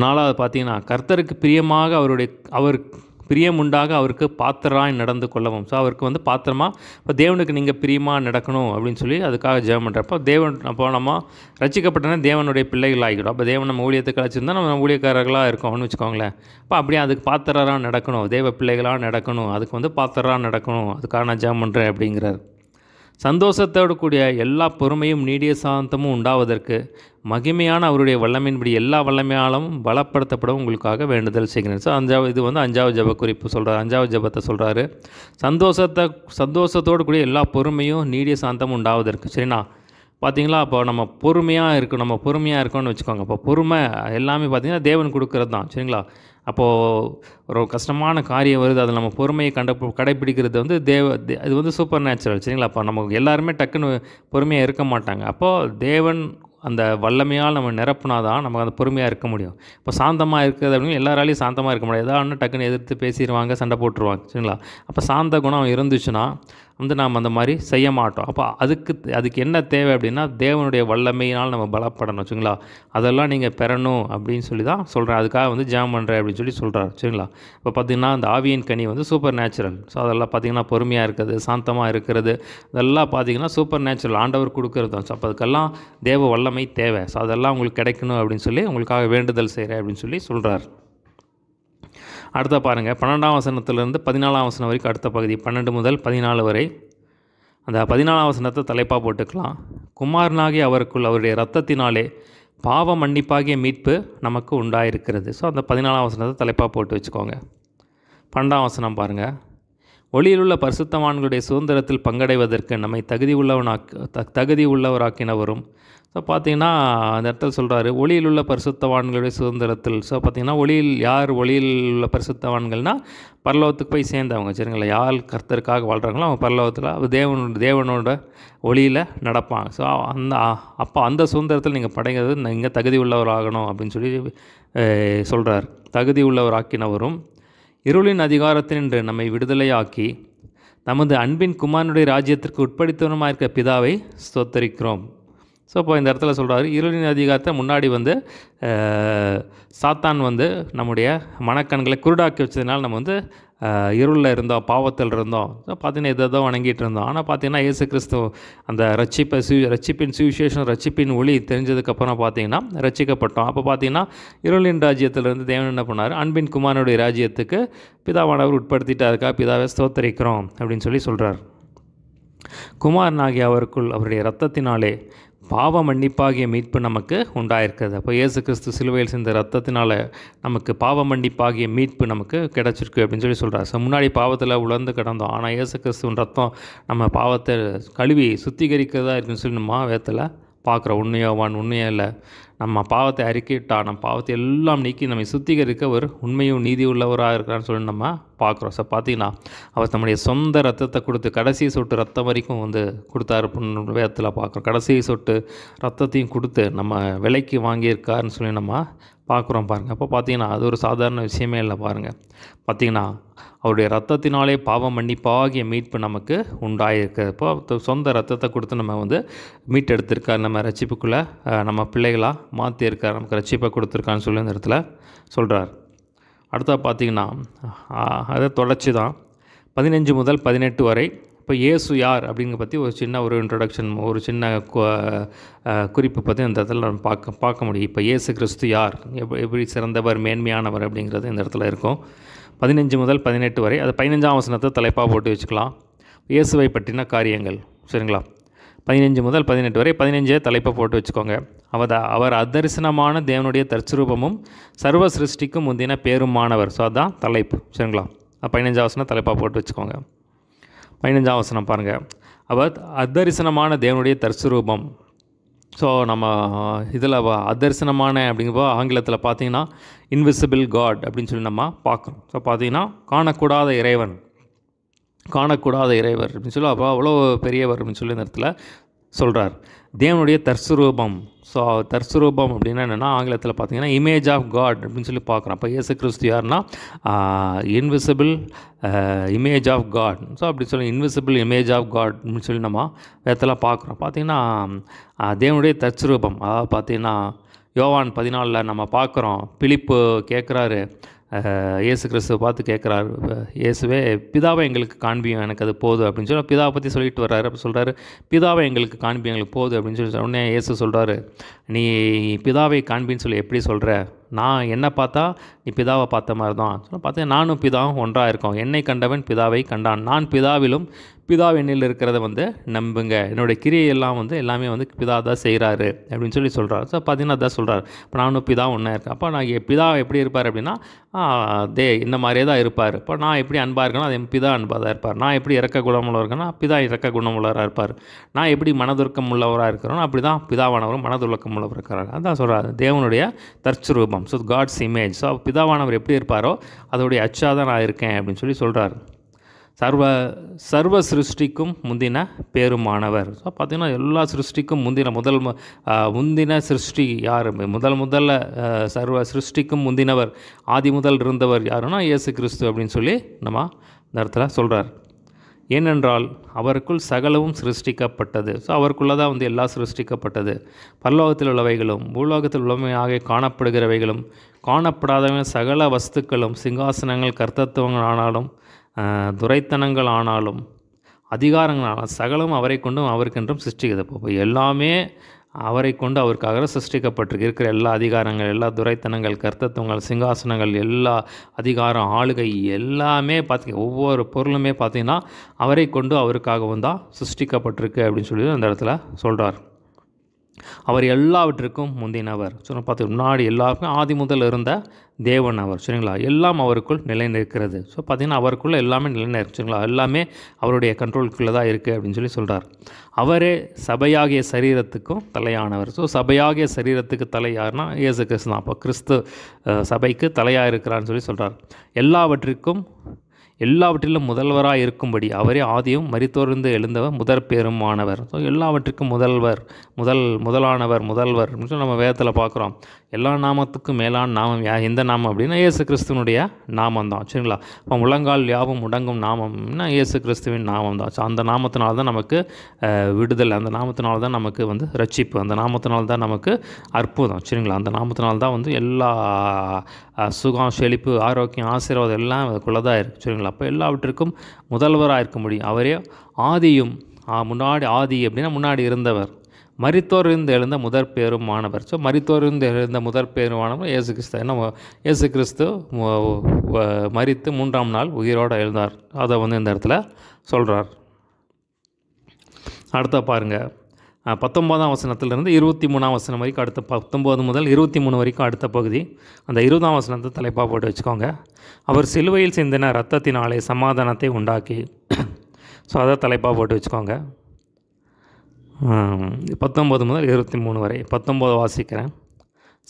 4வது பார்த்தீங்கன்னா கர்த்தருக்கு பிரியமாக அவர் பிரியமுண்டாக அவருக்கு பாத்திரராய் நடந்து கொள்ளவும். ஸோ அவருக்கு வந்து பாத்திரமாக இப்போ தேவனுக்கு நீங்கள் பிரியமாக நடக்கணும் அப்படின்னு சொல்லி அதுக்காக ஜெபம் பண்ணுறப்போ அப்போ நம்ம ரட்சிக்கப்பட்டனா தேவனுடைய பிள்ளைகள் ஆகிடும். அப்போ தேவன் நம்ம ஊழியத்துக்கு அழைச்சிருந்தா நம்ம ஊழியக்காரர்களாக இருக்கோம்னு வச்சுக்கோங்களேன். அப்போ அப்படியே அதுக்கு பாத்திரராக நடக்கணும், தேவ பிள்ளைகளாக நடக்கணும், அதுக்கு வந்து பாத்திரராக நடக்கணும், அதுக்காக நான் ஜெபம் பண்ணுறேன் அப்படிங்கிறார். சந்தோஷத்தோடு கூடிய எல்லா பொறுமையும் நீடிய சாந்தமும் உண்டாவதற்கு மகிமையான அவருடைய வல்லமையின்படி எல்லா வல்லமையாலும் பலப்படுத்தப்படும் உங்களுக்காக வேண்டுதல் செய்கிறேன். ஸோ இது வந்து 5வது ஜெப குறிப்பு சொல்கிறார். 5வது ஜெபத்தை சொல்கிறாரு. சந்தோஷத்தோடு கூடிய எல்லா பொறுமையும் நீடிய சாந்தமும் உண்டாவதற்கு. சரிண்ணா? பார்த்தீங்களா, அப்போ நம்ம பொறுமையாக இருக்கோம்னு வச்சுக்கோங்க. அப்போ பொறுமை எல்லாமே பார்த்தீங்கன்னா தேவன் கொடுக்குறது தான். சரிங்களா? அப்போது ஒரு கஷ்டமான காரியம் வருது, அதில் நம்ம பொறுமையை கடைப்பிடிக்கிறது வந்து இது வந்து சூப்பர் நேச்சுரல். சரிங்களா? அப்போ நம்ம எல்லாருமே டக்குன்னு பொறுமையாக இருக்க மாட்டாங்க. அப்போது தேவன் அந்த வல்லமையால் நம்ம நிரப்புனா தான் நம்ம அந்த பொறுமையாக இருக்க முடியும். இப்போ சாந்தமாக இருக்கிறது அப்படின்னு எல்லாராலையும் சாந்தமாக இருக்க முடியாது. ஏதாவது ஒன்று டக்குன்னு எதிர்த்து பேசிடுவாங்க, சண்டை போட்டுருவாங்க. சரிங்களா? அப்போ சாந்த குணம் இருந்துச்சுன்னா வந்து நாம் அந்த மாதிரி செய்ய மாட்டோம். அப்போ அதுக்கு என்ன தேவை அப்படின்னா, தேவனுடைய வல்லமையினால் நம்ம பலப்படணும். சரிங்களா? அதெல்லாம் நீங்கள் பெறணும் அப்படின்னு சொல்லி தான் சொல்கிறேன். அதுக்காக வந்து ஜெபம் பண்ணுறேன் அப்படின்னு சொல்லி சொல்கிறார். சரிங்களா? இப்போ பார்த்திங்கன்னா அந்த ஆவியின் கனி வந்து சூப்பர் நேச்சுரல். ஸோ அதெல்லாம் பார்த்திங்கன்னா பொறுமையாக இருக்கிறது, சாந்தமாக இருக்கிறது, இதெல்லாம் பார்த்திங்கன்னா சூப்பர் நேச்சுரல் ஆண்டவர் கொடுக்குறது தான். ஸோ அப்போ அதுக்கெல்லாம் தேவ வல்லமை தேவை. ஸோ அதெல்லாம் உங்களுக்கு கிடைக்கணும் அப்படின்னு சொல்லி உங்களுக்காக வேண்டுதல் செய்கிறேன் அப்படின்னு சொல்லி சொல்கிறார். அடுத்த பாருங்கள், 12ஆம் வசனத்திலிருந்து 14ஆம் வசனம் வரைக்கும் அடுத்த பகுதி 12 முதல் 14 வரை. அந்த 14ஆம் வசனத்தை தலைப்பாக போட்டுக்கலாம். குமாரனாகிய அவருக்குள் அவருடைய இரத்தத்தினாலே பாவ மன்னிப்பாகிய மீட்பு நமக்கு உண்டாயிருக்கிறது. ஸோ அந்த 14ஆம் வசனத்தை தலைப்பாக போட்டு வச்சுக்கோங்க. 12ஆம் வசனம் பாருங்கள். ஒளியிலுள்ள பரிசுத்தவான்களுடைய சுதந்திரத்தில் பங்கடைவதற்கு நம்மை தகுதி உள்ளவராக்கினவரும். ஸோ பார்த்திங்கன்னா அந்த இடத்துல சொல்கிறாரு, ஒளியில் உள்ள பரிசுத்தவான்களுடைய சுதந்திரத்தில். ஸோ பார்த்திங்கன்னா ஒளியில் உள்ள பரிசுத்தவான்கள்னால் பரலோகத்துக்கு போய் சேர்ந்தவங்க. சரிங்களா? யார் கர்த்தருக்காக வாழ்கிறாங்களோ அவங்க பரலோகத்தில் தேவனோட ஒளியில் நடப்பாங்க. ஸோ அந்த சுதந்திரத்தில் நீங்கள் படைகிறது நீங்கள் தகுதி உள்ளவராகணும் அப்படின்னு சொல்லி சொல்கிறார். தகுதி உள்ளவராக்கினவரும் இருளின் அதிகாரத்தினின்று நம்மை விடுதலையாக்கி நமது அன்பின் குமாரனுடைய ராஜ்யத்திற்கு உட்படுத்தவருமாக இருக்க பிதாவை ஸ்தோத்தரிக்கிறோம். ஸோ இப்போ இந்த இடத்துல சொல்கிறாரு, இருளின் அதிகாரத்தை முன்னாடி வந்து சாத்தான் வந்து நம்முடைய மனக்கண்களை குருடாக்கி வச்சதுனால நம்ம வந்து இருளில் இருந்தோம், பாவத்தில் இருந்தோம். ஸோ பார்த்தீங்கன்னா எதோ வணங்கிட்டு இருந்தோம். ஆனால் பார்த்தீங்கன்னா இயேசு கிறிஸ்து அந்த ரட்சிப்பின் சுவிசேஷம், ரட்சிப்பின் ஒளி தெரிஞ்சதுக்கப்புறம் பார்த்தீங்கன்னா ரட்சிக்கப்பட்டோம். அப்போ பார்த்தீங்கன்னா இருளின் ராஜ்யத்திலிருந்து தேவன் என்ன பண்ணார், அன்பின் குமாரனுடைய ராஜ்யத்துக்கு பிதாவானவர் உட்படுத்திட்டு அதுக்காக பிதாவை ஸ்தோத்தரிக்கிறோம் அப்படின்னு சொல்லி சொல்கிறார். குமாரனாகிய அவருக்குள் அவருடைய இரத்தத்தினாலே பாவ மன்னிப்பாகிய மீட்பு நமக்கு உண்டாயிருக்கிறது. அப்போ இயேசு கிறிஸ்து சிலுவையில் செஞ்ச ரத்தத்தினால நமக்கு பாவ மன்னிப்பாகிய மீட்பு நமக்கு கிடச்சிருக்கு அப்படின்னு சொல்லி சொல்கிறார். ஸோ முன்னாடி பாவத்தில் உழந்து கிடந்தோம், ஆனால் இயேசு கிறிஸ்துவின் ரத்தம் நம்ம பாவத்தை கழுவி சுத்திகரிக்கிறதா இருக்குன்னு சொல்லி நம்ம வேதத்தில் பார்க்குறோம். உண்மையே இல்லை, நம்ம பாவத்தை அறிக்கிட்டா நம்ம பாவத்தை எல்லாம் நீக்கி நம்மை சுத்திகரிக்க ஒரு உண்மையும் நீதி உள்ளவராக இருக்கிறான்னு சொல்லி நம்ம பார்க்குறோம். ஸோ பார்த்தீங்கன்னா அவர் நம்முடைய சொந்த ரத்தத்தை கொடுத்து கடைசி சொட்டு ரத்தம் வரைக்கும் வந்து கொடுத்தாரு வேதத்தில் பார்க்குறோம். கடைசி சொட்டு ரத்தத்தையும் கொடுத்து நம்ம விலைக்கு வாங்கியிருக்காருன்னு சொல்லி நம்ம பார்க்குறோம் பாருங்கள். அப்போ பார்த்தீங்கன்னா அது ஒரு சாதாரண விஷயமே இல்லை பாருங்கள். பார்த்திங்கன்னா அவருடைய ரத்தத்தினாலே பாவம் மன்னிப்பாகிய மீட்பு நமக்கு உண்டாயிருக்கு. இப்போ சொந்த ரத்தத்தை கொடுத்து நம்ம வந்து மீட்டெடுத்திருக்கார், நம்ம ரட்சிப்புக்குள்ளே நம்ம பிள்ளைகளாக மாற்றியிருக்கார், நமக்கு ரட்சிப்பை கொடுத்துருக்கான்னு சொல்லி இந்த இடத்துல சொல்கிறார். அடுத்தா பார்த்திங்கன்னா அதை தொடர்ச்சி தான் 15 முதல் 18 வரை. இப்போ இயேசு யார் அப்படிங்கிற பற்றி ஒரு இன்ட்ரடக்ஷன், ஒரு சின்ன குறிப்பு பற்றி இந்த இடத்துல நம்ம பார்க்க முடியும். இப்போ இயேசு கிறிஸ்து யார், எப்படி சிறந்தவர், மேன்மையானவர் அப்படிங்கிறது இந்த இடத்துல இருக்கும். 15 முதல் 18 வரை. அது 15ஆம் வசனத்தை தலைப்பாக போட்டு வச்சுக்கலாம். இயேசுவை பற்றின காரியங்கள். சரிங்களா? 15 முதல் 18 வரை. 15 தலைப்பை போட்டு வச்சுக்கோங்க. அவர் அதரிசனமான தேவனுடைய தற்சுரூபமும் சர்வ சிருஷ்டிக்கும் முந்தின பேருமானவர். ஸோ அதுதான் தலைப்பு. சரிங்களா? 15ஆம் வசனம் தலைப்பாக போட்டு வச்சுக்கோங்க. 15ஆம் வசனம் பாருங்கள். அவர் அதரிசனமான தேவனுடைய தற்சுரூபம். ஸோ நம்ம இதில் அதரிசனமான அப்படிங்கிறப்போ ஆங்கிலத்தில் பார்த்தீங்கன்னா இன்விசிபிள் காட் அப்படின்னு சொல்லி நம்ம பார்க்குறோம். ஸோ பார்த்தீங்கன்னா காணக்கூடாத இறைவர் அப்படின்னு சொல்லி அப்போ அவ்வளோ பெரியவர் அப்படின்னு சொல்லி இந்த இடத்துல சொல்கிறார். தேவனுடைய தற்சுரூபம். ஸோ தற்சுரூபம் அப்படின்னா என்னென்னா ஆங்கிலத்தில் பார்த்தீங்கன்னா இமேஜ் ஆஃப் காட் அப்படின்னு சொல்லி பார்க்குறோம். அப்போ இயேசு கிறிஸ்து யாருன்னா invisible image of God. So அப்படி சொல்லி இன்விசிபிள் இமேஜ் ஆஃப் காட் அப்படின்னு சொல்லி நம்ம வேதத்தில் பார்க்குறோம். பார்த்திங்கன்னா தேவனுடைய தற்சுரூபம். அதாவது பார்த்திங்கன்னா யோவான் 14 நம்ம பார்க்குறோம். பிலிப்பு கேட்குறாரு, இயேசு கிறிஸ்துவை பார்த்து கேட்குறாரு, இயேசுவே பிதாவை எங்களுக்கு காண்பியும், எனக்கு அது போதும் அப்படின்னு சொல்லி பிதாவை பற்றி சொல்லிட்டு வர்றாரு. அப்போ சொல்கிறாரு, பிதாவை எங்களுக்கு காண்பியும், எங்களுக்கு போதும் அப்படின்னு சொல்லி உடனே இயேசு சொல்கிறாரு, நீ பிதாவை காண்பின்னு சொல்லி எப்படி சொல்கிற நான் என்னை பார்த்தா நீ பிதாவை பார்த்த மாதிரி தான். பார்த்தீங்கன்னா நானும் பிதாவும் ஒன்றாக இருக்கோம். என்னை கண்டவன் பிதாவை கண்டான். நான் பிதாவிலும் பிதா என்னில் இருக்கிறத வந்து நம்புங்க. என்னுடைய கிரியையெல்லாம் வந்து எல்லாமே வந்து பிதா தான் செய்கிறாரு அப்படின்னு சொல்லி சொல்கிறார். ஸோ பார்த்தீங்கன்னா அதான் சொல்கிறார். இப்போ நானும் பிதா ஒன்றா இருக்கேன். அப்போ நான் பிதா எப்படி இருப்பார் அப்படின்னா இந்த மாதிரியே தான் இருப்பார். இப்போ நான் எப்படி அன்பாக இருக்கேனோ அது என் பிதா அன்பாக தான் இருப்பார். நான் எப்படி இறக்க குணமுள்ளவர் இருக்கேன்னா பிதா இறக்க குணமுள்ளவராக இருப்பார். நான் எப்படி மனதுருக்கம் உள்ளவராக இருக்கிறோன்னா அப்படி தான் பிதாவானவரும் மனதுருக்கம் உள்ளவர் இருக்கிறார். அதான் சொல்கிறார் தேவனுடைய தற்சுரூபம். So God's image. ஸோ பிதாவானவர் எப்படி இருப்பாரோ அதோடைய அச்சாக தான் நான் இருக்கேன் அப்படின்னு சொல்லி சொல்கிறார். சர்வ சிருஷ்டிக்கும் முந்தின பேருமானவர். ஸோ பார்த்திங்கன்னா எல்லா சிருஷ்டிக்கும் முந்தின சிருஷ்டி யார்? முதல்ல சர்வ சிருஷ்டிக்கும் முந்தினவர், ஆதி முதல் இருந்தவர் யாருன்னா இயேசு கிறிஸ்து அப்படின்னு சொல்லி நம்ம இந்த இடத்துல சொல்கிறார். ஏனென்றால் அவருக்குள் சகலவும் சிருஷ்டிக்கப்பட்டது. ஸோ அவருக்குள்ளே தான் வந்து எல்லாம் சிருஷ்டிக்கப்பட்டது. பரலோகத்தில் உள்ளவைகளும் பூலோகத்தில் உள்ளவையாக காணப்படுகிறவைகளும் காணப்படாதவை சகல வஸ்துக்களும், சிங்காசனங்கள், கர்த்தத்துவங்கள் ஆனாலும் துரைத்தனங்கள் ஆனாலும் அதிகாரங்களான சகலம் அவரை கொண்டும் அவருக்கென்றும் சிருஷ்டிக்கிறது. இப்போ எல்லாமே அவரை கொண்டு அவருக்காக சிருஷ்டிக்கப்பட்டிருக்கு. இருக்கிற எல்லா அதிகாரங்கள், எல்லா துரைத்தனங்கள், கர்த்தத்துவங்கள், சிங்காசனங்கள், எல்லா அதிகாரம், ஆளுகை எல்லாமே பார்த்திங்க ஒவ்வொரு பொருளுமே பார்த்திங்கன்னா அவரை கொண்டு அவருக்காகவும் தான் சிருஷ்டிக்கப்பட்டிருக்கு அப்படின்னு சொல்லி அந்த இடத்துல சொல்கிறார். அவர் எல்லாவற்றிற்கும் முந்தினவர். சொன்ன பார்த்து முன்னாடி எல்லாருக்கும் ஆதி முதல் இருந்த தேவன் அவர். சரிங்களா? எல்லாம் அவருக்குள் நிலை நிற்கிறது. ஸோ பார்த்திங்கன்னா அவருக்குள்ளே எல்லாமே நிலை நிற்கும். சரிங்களா? எல்லாமே அவருடைய கண்ட்ரோலுக்குள்ளே தான் இருக்குது அப்படின்னு சொல்லி சொல்கிறார். அவரே சபையாகிய சரீரத்துக்கும் தலையானவர். ஸோ சபையாகிய சரீரத்துக்கு தலை யாருன்னா இயேசு கிறிஸ்து தான். அப்போ கிறிஸ்து சபைக்கு தலையாக இருக்கிறான்னு சொல்லி சொல்கிறார். எல்லாவற்றிலும் முதல்வராக இருக்கும்படி அவரே ஆதியும் மரித்தோர்ந்து எழுந்தவர் முதற் பேருமானவர். ஸோ எல்லாவற்றுக்கும் முதலானவர் முதல்வர் அப்படின்னு நம்ம வேதத்தில் பார்க்குறோம். எல்லா நாமத்துக்கும் மேலான நாமம் எந்த நாமம் அப்படின்னா இயேசு கிறிஸ்துவனுடைய நாமம் தான். சரிங்களா? இப்போ முழங்கால் யாவும் முடங்கும் நாமம்னா இயேசு கிறிஸ்துவின் நாமம் தான். ஸோ அந்த நாமத்தினால தான் நமக்கு விடுதலை, அந்த நாமத்தினால தான் நமக்கு வந்து ரட்சிப்பு, அந்த நாமத்தினால தான் நமக்கு அற்புதம். சரிங்களா? அந்த நாமத்தினால தான் வந்து எல்லா சுகம், செழிப்பு, ஆரோக்கியம், ஆசீர்வாதம் எல்லாம் அதுக்குள்ளே தான் இருக்குது. சரிங்களா? அப்போ எல்லாவற்றிற்கும் முதல்வராக இருக்க முடியும். அவரே ஆதியும் ஆதி அப்படின்னா முன்னாடி இருந்தவர், மரித்தோரிருந்து எழுந்த முதற் பேருமானவர். ஸோ மரித்தோரிருந்து எழுந்த முதற் பேருமானவர் இயேசு கிறிஸ்து. ஏன்னா இயேசு கிறிஸ்து மரித்து 3ஆம் நாள் உயிரோடு எழுந்தார். அதை வந்து இந்த இடத்துல சொல்கிறார். அடுத்த பாருங்கள், 19ஆம் வசனத்திலிருந்து 23ஆம் வசனம் வரைக்கும் அடுத்த 19 முதல் 23 வரைக்கும் அடுத்த பகுதி. அந்த 20ஆம் வசனத்தை தலைப்பாக போட்டு வச்சுக்கோங்க. அவர் சிலுவையில் சிந்தின இரத்தத்தினாலே சமாதானத்தை உண்டாக்கி. ஸோ அதை தலைப்பாக போட்டு வச்சுக்கோங்க. 19 முதல் 23 வரை. 19 வாசிக்கிறேன்.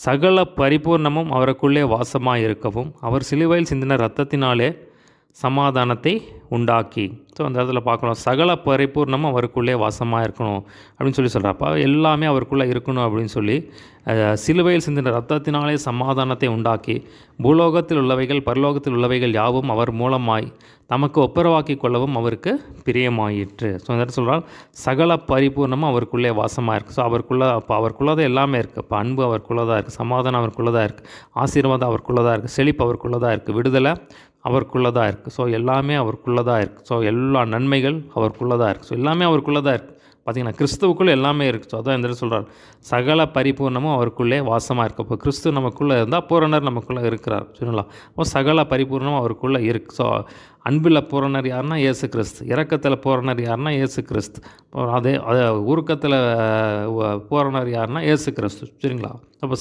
சகல பரிபூர்ணமும் அவருக்குள்ளே வாசமாக இருக்கவும் அவர் சிலுவையில் சிந்தின இரத்தத்தினாலே சமாதானத்தை உண்டாக்கி. ஸோ அந்த இடத்துல பார்க்கணும், சகல பரிபூர்ணமும் அவருக்குள்ளே வாசமாக இருக்கணும் அப்படின்னு சொல்லி சொல்கிறப்ப எல்லாமே அவருக்குள்ளே இருக்கணும் அப்படின்னு சொல்லி சிலுவையில் சிந்தின ரத்தத்தினாலே சமாதானத்தை உண்டாக்கி பூலோகத்தில் உள்ளவைகள் பரலோகத்தில் உள்ளவைகள் யாவும் அவர் மூலமாய் தமக்கு ஒப்புரவாக்கி கொள்ளவும் அவருக்கு பிரியமாயிற்று. ஸோ அந்த இடத்துல சொல்கிறார் சகல பரிபூர்ணமும் அவருக்குள்ளே வாசமாக இருக்குது. ஸோ அவருக்குள்ளே தான் எல்லாமே இருக்குது. இப்போ அன்பு அவருக்குள்ளே தான் இருக்குது, சமாதானம் அவருக்குள்ளே தான் இருக்குது, ஆசீர்வாதம் அவருக்குள்ளே தான் இருக்குது, செழிப்பு அவருக்குள்ளே தான் இருக்குது, விடுதலை அவருக்குள்ளே தான் இருக்குது. ஸோ எல்லாமே அவருக்குள்ளே தான் இருக்குது. ஸோ எல்லா நன்மைகள் அவருக்குள்ளே தான் இருக்குது. ஸோ எல்லாமே அவருக்குள்ளே தான் இருக்குது. பார்த்திங்கன்னா கிறிஸ்துவுக்குள்ளே எல்லாமே இருக்குது. ஸோ அதான் இந்த சொல்கிறார் சகல பரிபூர்ணமும் அவருக்குள்ளே வாசமாக இருக்குது. இப்போ கிறிஸ்து நமக்குள்ளே இருந்தால் பூரணர் நமக்குள்ளே இருக்கிறார். சரிங்களா? அப்போ சகல பரிபூர்ணமும் அவருக்குள்ளே இருக்குது. ஸோ அன்பில் பூரணர் யாருன்னா இயேசு கிறிஸ்து, இரக்கத்தில் பூரணர் யாருன்னா இயேசு கிறிஸ்து, அதே உருக்கத்தில் பூரணர் யாருன்னா இயேசு கிறிஸ்து. சரிங்களா? அப்போ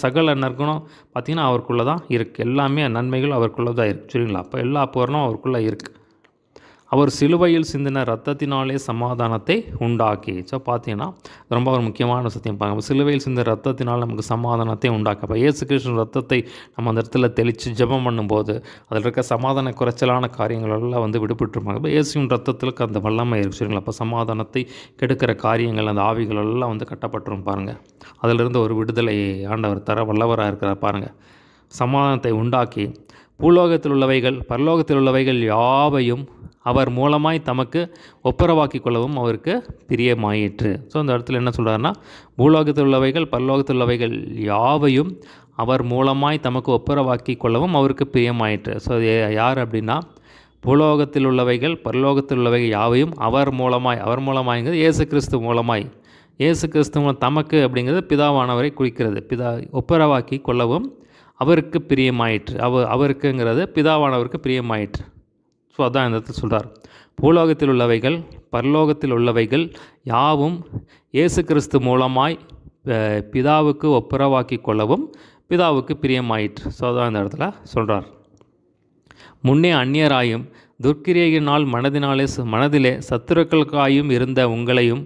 சகல நற்குணம் பார்த்திங்கன்னா அவருக்குள்ளே தான் இருக்குது. எல்லாமே நன்மைகள் அவருக்குள்ளே தான் இருக்குது. சரிங்களா? அப்போ எல்லா பூரணம் அவருக்குள்ளே இருக்குது. அவர் சிலுவையில் சிந்தின ரத்தத்தினாலே சமாதானத்தை உண்டாக்கி. ஸோ பார்த்தீங்கன்னா ரொம்ப ஒரு முக்கியமான சத்தியம் பாருங்கள். சிலுவையில் சிந்தின ரத்தத்தினால் நமக்கு சமாதானத்தை உண்டாக்க. அப்போ இயேசு கிறிஸ்து ரத்தத்தை நம்ம அந்த இடத்துல தெளித்து ஜெபம் பண்ணும்போது அதில் இருக்க சமாதான குறைச்சலான காரியங்களெல்லாம் வந்து விடுபட்டுருப்பாங்க. இப்போ இயேசுவின் ரத்தத்திற்கு அந்த வல்லமை இருக்குது. சரிங்களா? அப்போ சமாதானத்தை கெடுக்கிற காரியங்கள், அந்த ஆவிகள் எல்லாம் வந்து கட்டப்பட்டுரும் பாருங்கள். அதிலிருந்து ஒரு விடுதலை ஆண்டவர் தர வல்லவராக இருக்கிறார் பாருங்கள். சமாதானத்தை உண்டாக்கி பூலோகத்தில் உள்ளவைகள் பரலோகத்தில் உள்ளவைகள் யாவையும் அவர் மூலமாய் தமக்கு ஒப்புரவாக்கி கொள்ளவும் அவருக்கு பிரியமாயிற்று. ஸோ அந்த இடத்துல என்ன சொல்கிறாருன்னா பூலோகத்தில் உள்ளவைகள் பரலோகத்தில் உள்ளவைகள் யாவையும் அவர் மூலமாய் தமக்கு ஒப்புரவாக்கி கொள்ளவும் அவருக்கு பிரியமாயிற்று. ஸோ யார் அப்படின்னா பூலோகத்தில் உள்ளவைகள் பரலோகத்தில் உள்ளவைகள் யாவையும் அவர் மூலமாய்ங்கிறது இயேசு கிறிஸ்து மூலமாய், இயேசு கிறிஸ்து தமக்கு அப்படிங்கிறது பிதாவானவரை குறிக்கிறது. ஒப்புரவாக்கி கொள்ளவும் அவருக்கு பிரியமாயிற்று. அவருக்குங்கிறது பிதாவானவருக்கு பிரியமாயிற்று. ஸோ அதான் இந்த இடத்துல சொல்கிறார். பூலோகத்தில் உள்ளவைகள் பரலோகத்தில் உள்ளவைகள் யாவும் இயேசு கிறிஸ்து மூலமாய் பிதாவுக்கு ஒப்புரவாக்கி கொள்ளவும் பிதாவுக்கு பிரியமாயிற்று. ஸோ அதான் இந்த இடத்துல சொல்கிறார். முன்னே அந்நியராயும் துர்க்கிரியையினால் மனதிலே சத்துருக்களுக்காயும் இருந்த உங்களையும்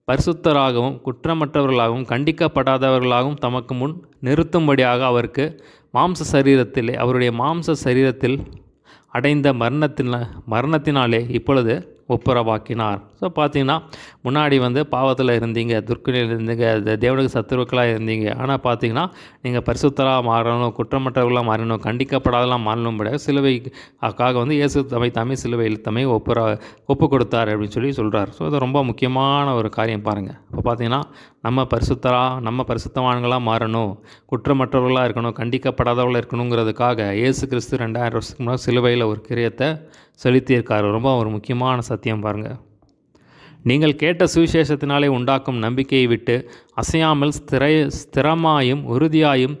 பரிசுத்தராகவும் குற்றமற்றவர்களாகவும் கண்டிக்கப்படாதவர்களாகவும் தமக்கு முன் நிறுத்தும்படியாக அவருக்கு அவருடைய மாம்ச சரீரத்தில் அடைந்த மரணத்தினாலே இப்பொழுது ஒப்புரவாக்கினார். ஸோ பார்த்தீங்கன்னா முன்னாடி பாவத்தில் இருந்தீங்க, துர்க்குணியில் இருந்தீங்க, தேவனுக்கு சத்துருக்களாக இருந்தீங்க. ஆனால் பார்த்தீங்கன்னா நீங்கள் பரிசுத்தராக மாறணும், குற்றமற்றவர்களாக மாறணும், கண்டிக்கப்படாதெல்லாம் மாறணும். சிலுவைக்காக இயேசு தாமே சிலுவையில் ஒப்பு கொடுத்தார் அப்படின்னு சொல்கிறார். ஸோ இது ரொம்ப முக்கியமான ஒரு காரியம் பாருங்கள். இப்போ பார்த்தீங்கன்னா நம்ம பரிசுத்தவான்களாக மாறணும், குற்றமற்றவர்களாக இருக்கணும், கண்டிக்கப்படாதவர்களாக இருக்கணுங்கிறதுக்காக இயேசு கிறிஸ்து 2000 வருஷத்துக்கு முன்னாடி சிலுவையில் ஒரு கிரியத்தை செலுத்தியிருக்கார். ரொம்ப ஒரு முக்கியமான சத்தியம் பாருங்கள். நீங்கள் கேட்ட சுவிசேஷத்தினாலே உண்டாக்கும் நம்பிக்கையை விட்டு அசையாமல் ஸ்திரமாயும் உறுதியாயும்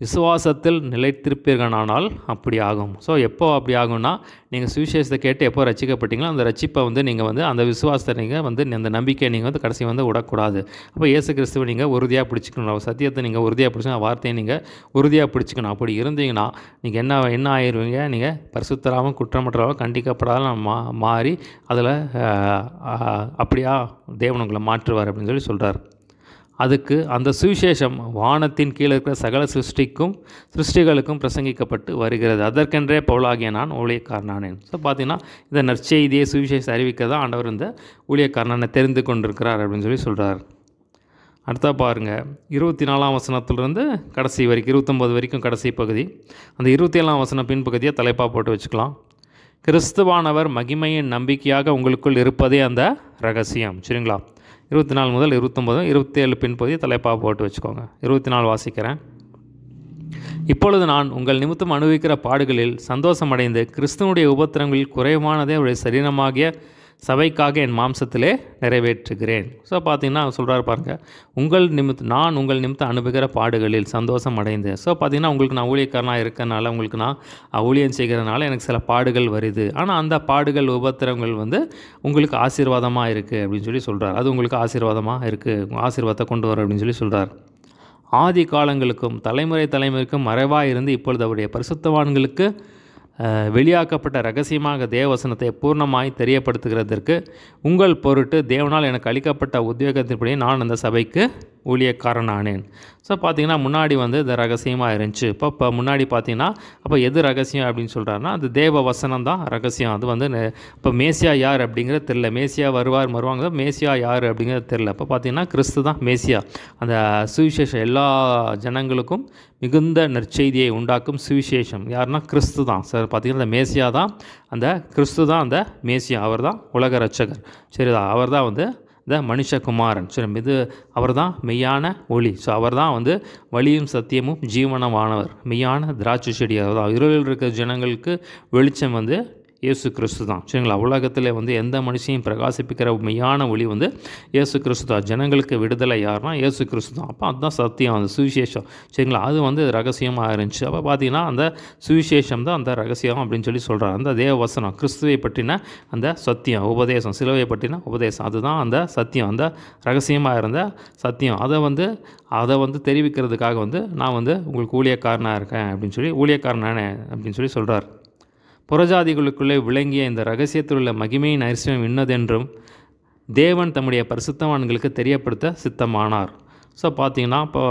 விசுவாசத்தில் நிலைத்திருப்பீர்களானால் அப்படி ஆகும். ஸோ எப்போ அப்படி ஆகும்னா, நீங்கள் சுவிசேஷத்தை கேட்டு எப்போ ரட்சிக்கப்பட்டீங்களோ அந்த ரட்சிப்பை நீங்கள் அந்த விசுவாசத்தை நீங்கள் அந்த நம்பிக்கையை நீங்கள் கடைசி விடக்கூடாது. அப்போ இயேசு கிறிஸ்துவை நீங்கள் உறுதியாக பிடிச்சிக்கணும், சத்தியத்தை நீங்கள் உறுதியாக பிடிச்சிக்கணும், வார்த்தையை நீங்கள் உறுதியாக பிடிச்சிக்கணும். அப்படி இருந்தீங்கன்னா நீங்கள் என்ன ஆயிடுவீங்க, நீங்கள் பரிசுத்தராகவும் குற்றமற்றவர்களும் கண்டிக்கப்படாத மாறி அதில் அப்படியா தேவன் உங்களை மாற்றுவார் அப்படின்னு சொல்கிறார். அதுக்கு அந்த சுவிசேஷம் வானத்தின் கீழே இருக்கிற சகல சிருஷ்டிகளுக்கும் பிரசங்கிக்கப்பட்டு வருகிறது. அதற்கென்றே பவுலாகிய நான் ஊழியக்காரனானேன். ஸோ பார்த்தீங்கன்னா இந்த நற்செய்தியை சுவிசேஷம் அறிவிக்க தான் ஆண்டவர் இந்த ஊழியக்காரனை தெரிந்து கொண்டிருக்கிறார் அப்படின்னு சொல்கிறார். அடுத்தா பாருங்கள், 24ஆம் வசனத்திலிருந்து கடைசி வரைக்கும் 29 வரைக்கும் கடைசி பகுதி. அந்த 27ஆம் வசனம் பின்பகுதியை தலைப்பாக போட்டு வச்சுக்கலாம். கிறிஸ்துவானவர் மகிமையின் நம்பிக்கையாக உங்களுக்குள் இருப்பதே அந்த ரகசியம். சரிங்களா? 24 முதல் 29, 27 பின்பகுதி தலைப்பாக போட்டு வச்சுக்கோங்க. 24 வாசிக்கிறேன். இப்பொழுது நான் உங்கள் நிமித்தம் அனுபவிக்கிற பாடுகளில் சந்தோஷமடைந்து கிறிஸ்துவனுடைய உபத்திரங்களில் குறைவானதே அவருடைய சரீரமாகிய சபைக்காக என் மாம்சத்திலே நிறைவேற்றுகிறேன். ஸோ பார்த்தீங்கன்னா சொல்கிறார் பாருங்கள், நான் உங்கள் நிமித்தம் அனுபவிக்கிற பாடுகளில் சந்தோஷம் அடைந்து. ஸோ பார்த்தீங்கன்னா உங்களுக்கு நான் ஊழியக்காரனாக இருக்கிறனால, உங்களுக்கு நான் ஊழியம் செய்கிறனால எனக்கு சில பாடுகள் வருது. ஆனால் அந்த பாடுகள் உபத்திரங்கள் உங்களுக்கு ஆசீர்வாதமாக இருக்குது அப்படின்னு சொல்கிறார். அது உங்களுக்கு ஆசீர்வாதமாக இருக்குது, ஆசீர்வாதத்தை கொண்டு வரும் அப்படின்னு சொல்கிறார். ஆதி காலங்களுக்கும் தலைமுறைக்கும் மறைவாக இருந்து இப்பொழுது அவருடைய பரிசுத்தவான்களுக்கு வெளியாக்கப்பட்ட ரகசியமாக தேவவசனத்தை பூர்ணமாய் தெரியப்படுத்துகிறதற்கு உங்கள் பொருட்டு தேவனால் எனக்கு அளிக்கப்பட்ட உத்வேகத்தின்படி நான் அந்த சபைக்கு ஊழியக்காரனானேன். ஸோ பார்த்தீங்கன்னா முன்னாடி இந்த ரகசியமாக இருந்துச்சு. இப்போ முன்னாடி பார்த்தீங்கன்னா அப்போ எது ரகசியம் அப்படின்னு சொல்கிறாருன்னா, அது தேவ வசனம் தான் ரகசியம். அது இப்போ மேசியா யார் அப்படிங்கிறது தெரில, மேசியா வருவாங்க, மேசியா யார் அப்படிங்கிறது தெரில. இப்போ பார்த்தீங்கன்னா கிறிஸ்து தான் மேசியா. அந்த சுவிசேஷம் எல்லா ஜனங்களுக்கும் மிகுந்த நற்செய்தியை உண்டாக்கும் சுவிசேஷம் யாருன்னா கிறிஸ்து தான். சார் பார்த்தீங்கன்னா அந்த மேசியா தான், அந்த கிறிஸ்து தான் அந்த மேசியா. அவர் தான் உலக ரட்சகர். சரிதான், அவர் தான் இந்த மனுஷகுமாரன். சரி, இது அவர் தான் மெய்யான ஒளி. ஸோ அவர் தான் வழியும் சத்தியமும் ஜீவனமானவர், மெய்யான திராட்சை செடி. அவர் தான் இருளில் இருக்கிற ஜனங்களுக்கு வெளிச்சம் இயேசு கிறிஸ்து தான். சரிங்களா? உலகத்தில் எந்த மனுஷையும் பிரகாசிப்பிக்கிற மெய்யான ஒளி இயேசு கிறிஸ்து தான். ஜனங்களுக்கு விடுதலை யாருன்னா இயேசு கிறிஸ்து தான். அப்போ அதுதான் சத்தியம், அந்த சுவிசேஷம். சரிங்களா? அது ரகசியமாக இருந்துச்சு. அப்போ பார்த்தீங்கன்னா அந்த சுவிசேஷம் தான் அந்த ரகசியம் அப்படின்னு சொல்கிறார். அந்த தேவவசனம், கிறிஸ்துவை பற்றின அந்த சத்தியம், உபதேசம், சிலுவை பற்றின உபதேசம், அதுதான் அந்த சத்தியம், அந்த ரகசியமாக இருந்த சத்தியம். அதை தெரிவிக்கிறதுக்காக நான் உங்களுக்கு ஊழியக்காரனாக இருக்கேன் அப்படின்னு ஊழியக்காரனானே அப்படின்னு சொல்கிறார். புறஜாதிகளுக்குள்ளே விளங்கிய இந்த ரகசியத்தில் உள்ள மகிமையின் ஐஸ்வர்யம் இன்னதென்றும் தேவன் தம்முடைய பரிசுத்தவான்களுக்கு தெரியப்படுத்த சித்தமானார். ஸோ பார்த்தீங்கன்னா இப்போ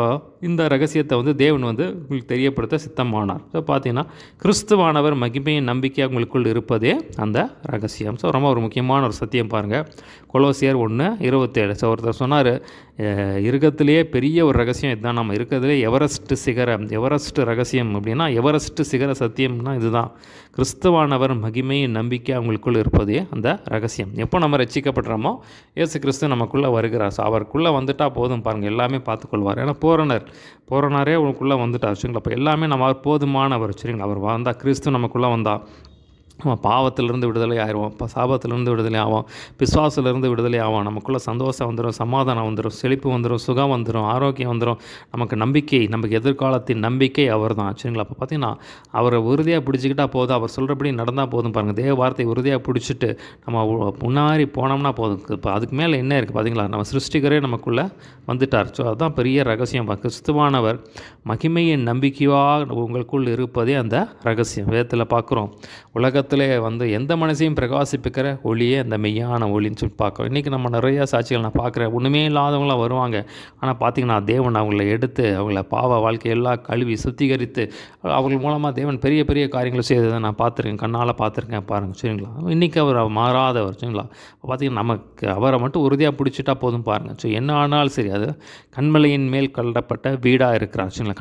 இந்த ரகசியத்தை தேவன் உங்களுக்கு தெரியப்படுத்த சித்தமானார். ஸோ பார்த்தீங்கன்னா கிறிஸ்துவானவர் மகிமையின் நம்பிக்கையாக உங்களுக்குள் இருப்பதே அந்த ரகசியம். ஸோ ரொம்ப ஒரு முக்கியமான ஒரு சத்தியம் பாருங்கள். கொலோசியர் 1:27. ஸோ ஒருத்தர் சொன்னார், இருக்கத்திலேயே பெரிய ஒரு ரகசியம் இதுதான், நம்ம இருக்கிறதுலே எவரெஸ்ட் ரகசியம் அப்படின்னா எவரெஸ்ட் சிகர சத்தியம்னா இதுதான், கிறிஸ்துவானவர் மகிமையின் நம்பிக்கை அவங்களுக்குள் இருப்பதே அந்த ரகசியம். எப்போ நம்ம ரட்சிக்கப்படுறோமோ இயேசு கிறிஸ்து நமக்குள்ளே வருகிறார். ஸோ அவருக்குள்ளே வந்துட்டால் போதும் பாருங்கள், எல்லாமே பார்த்துக்கொள்வார். ஏன்னா போறனாரே உங்களுக்குள்ளே வந்துட்டார். சரிங்களா? அப்போ எல்லாமே நம்ம போதுமானவர். சரிங்களா? அவர் வந்தால், கிறிஸ்து நமக்குள்ளே வந்தால் நம்ம பாவத்திலிருந்து விடுதலை ஆயிடுவோம், இப்போ சாபத்திலிருந்து விடுதலை ஆகும், பிசாசிலிருந்து விடுதலை ஆகும், நமக்குள்ளே சந்தோஷம் வந்துடும், சமாதானம் வந்துடும், செழிப்பு வந்துடும், சுகம் வந்துடும், ஆரோக்கியம் வந்துடும், நமக்கு நம்பிக்கை, நமக்கு எதிர்காலத்தின் நம்பிக்கை அவர் தான். சரிங்களா? அப்போ பார்த்திங்கன்னா அவரை உறுதியாக பிடிச்சிக்கிட்டால் போதும், அவர் சொல்கிறபடி நடந்தால் போதும். பாருங்கள், தேவ வார்த்தையை உறுதியாக பிடிச்சிட்டு நம்ம முன்னாடி போனோம்னா போதும். இப்போ அதுக்கு மேலே என்ன இருக்குது பார்த்தீங்களா? நம்ம சிருஷ்டிகரே நமக்குள்ளே வந்துட்டார். ஸோ அதுதான் பெரிய ரகசியம். கிறிஸ்துவானவர் மகிமையின் நம்பிக்கையாக உங்களுக்குள் இருப்பதே அந்த ரகசியம். வேதத்தில் பார்க்குறோம், உலகத்திலே எந்த மனசையும் பிரகாசிப்பிக்கிற ஒளியே அந்த மெய்யான ஒளின்னு சொல்லி பார்க்குறோம். இன்றைக்கி நம்ம நிறையா சாட்சிகள் நான் பார்க்குறேன். ஒன்றுமே இல்லாதவங்களாம் வருவாங்க, ஆனால் பார்த்திங்கன்னா தேவன் அவங்கள எடுத்து அவங்கள பாவ வாழ்க்கையெல்லாம் கழுவி சுத்திகரித்து அவர்கள் மூலமாக தேவன் பெரிய பெரிய காரியங்களை செய்ததை நான் பார்த்துருக்கேன், கண்ணால் பார்த்துருக்கேன். பாருங்கள், சரிங்களா? இன்றைக்கி அவர் மாறாதவர். சரிங்களா? பார்த்திங்கன்னா நமக்கு அவரை மட்டும் உறுதியாக பிடிச்சிட்டா போதும். பாருங்கள், ஸோ என்ன ஆனாலும் சரி, அது கண்மலையின் மேல் கட்டப்பட்ட வீடாக இருக்கிறார். சரிங்களா?